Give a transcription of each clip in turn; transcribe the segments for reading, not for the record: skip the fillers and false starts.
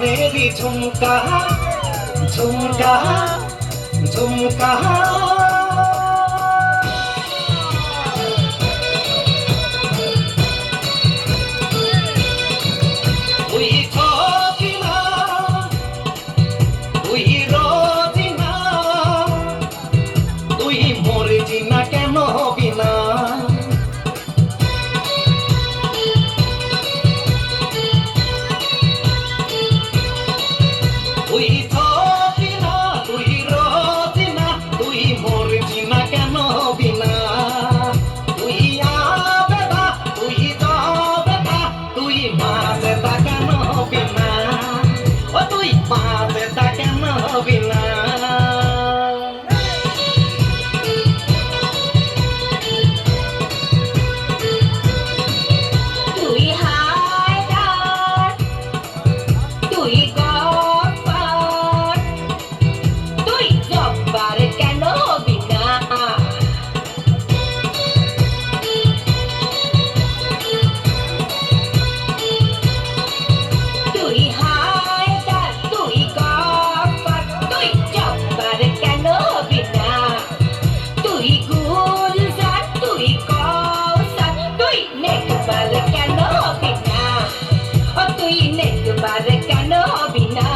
मेरी झुमका झुमका झुमका তুই থাকি না তুই রবি না তুই মরজি না কেন হবি না তুই থাকি না তুই রবি না তুই মরজি না কেন হবি না তুই আবে না তুই যাবে না তুই মাঝে তা কেন হবি না ও তুই মাঝে তা কেন হবি না তুই হায়দার তুই গফফার তুই জব্বার কেন হবি না তুই হায়দার তুই গফফার তুই জব্বার কেন হবি না তুই গুলজার তুই কওসার তুই নেকবার কেন হবি না ও তুই নেকবার কেন হবি না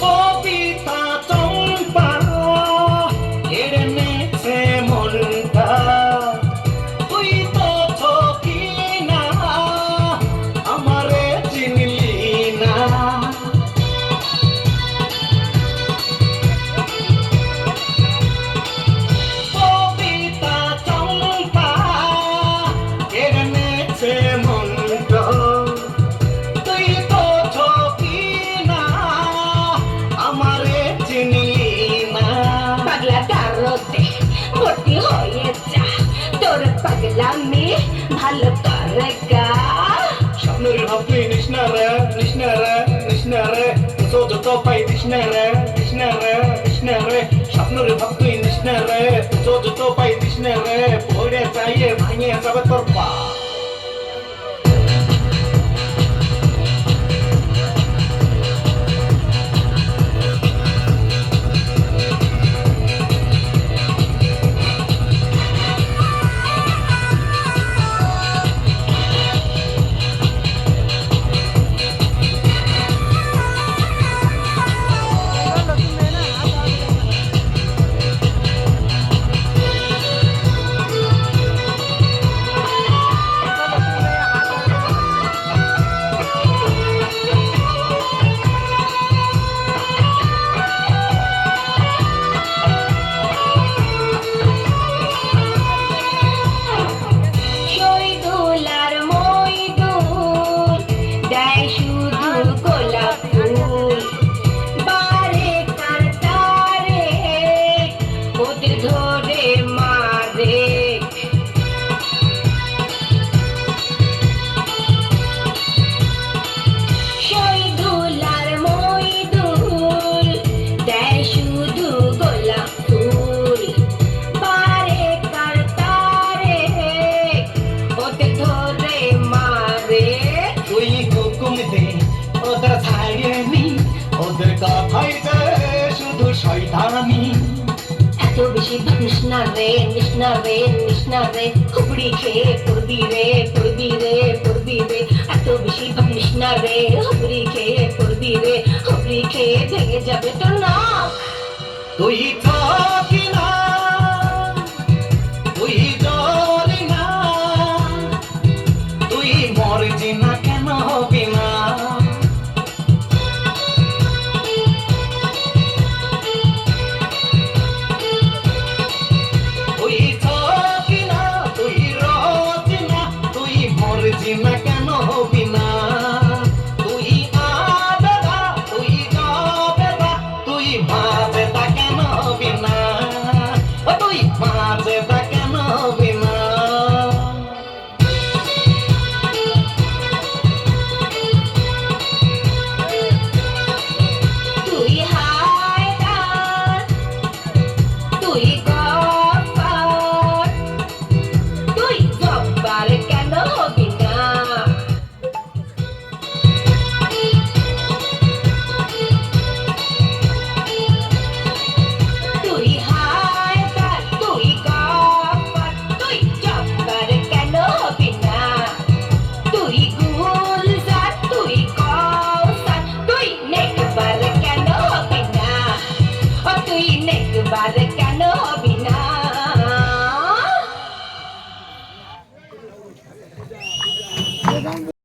কবিতা চম্পা কেড়ে নেছে মনটা তুই তো ছকি না আমারে চিনলি না কবিতা চম্পা কেড়ে নেছে মনটা তুই তো ছকি না আমারে চিনলি না পাগলা গারদে ভর্তি হয়ে যা তোর পাগলামি ভালো করে গা স্বপ্নের ভাব তুই নিস না রে নিস না রে নিস না রে যত পাই দিস না রে দিস না রে দিস না রে স্বপ্নের ভাব তুই নিস না রে যত পাই দিস না রে পড়ে চাইয়ে ভাঙে যাবে তোর পা শহীদুল আর মইদুল দেয় শুধু গোলাপ ফুল বারে কার তারে ওদের ধরে মারে শহীদুল আর মইদুল দেয় শুধু গোলাপ ফুল বারে কার তারে ওদের ধরে মারে তুই হুকুম দে ওদের ছাড়িয়ে নি ওদের কথাই যে শুধু শয়তানি এত বেশি ভাবিস না রে নিস না রে নিস না রে হুবড়ি খেয়ে পড়বি রে পড়বি রে পড়বি রে এত বেশি ভাবিস না রে হুবড়ি খেয়ে পড়বি রে হুবড়ি খেয়ে ভেঙে যাবে তোর নাক তুই থাকি না তুই জ্বলি না তুই মরজি না কেন হবি না তুই থাকি না তুই রবি না তুই মরজি না কেন হবি না তুই আবে না তুই যাবে না তুই মাঝে তা কেন হবি না ও তুই মাঝে তা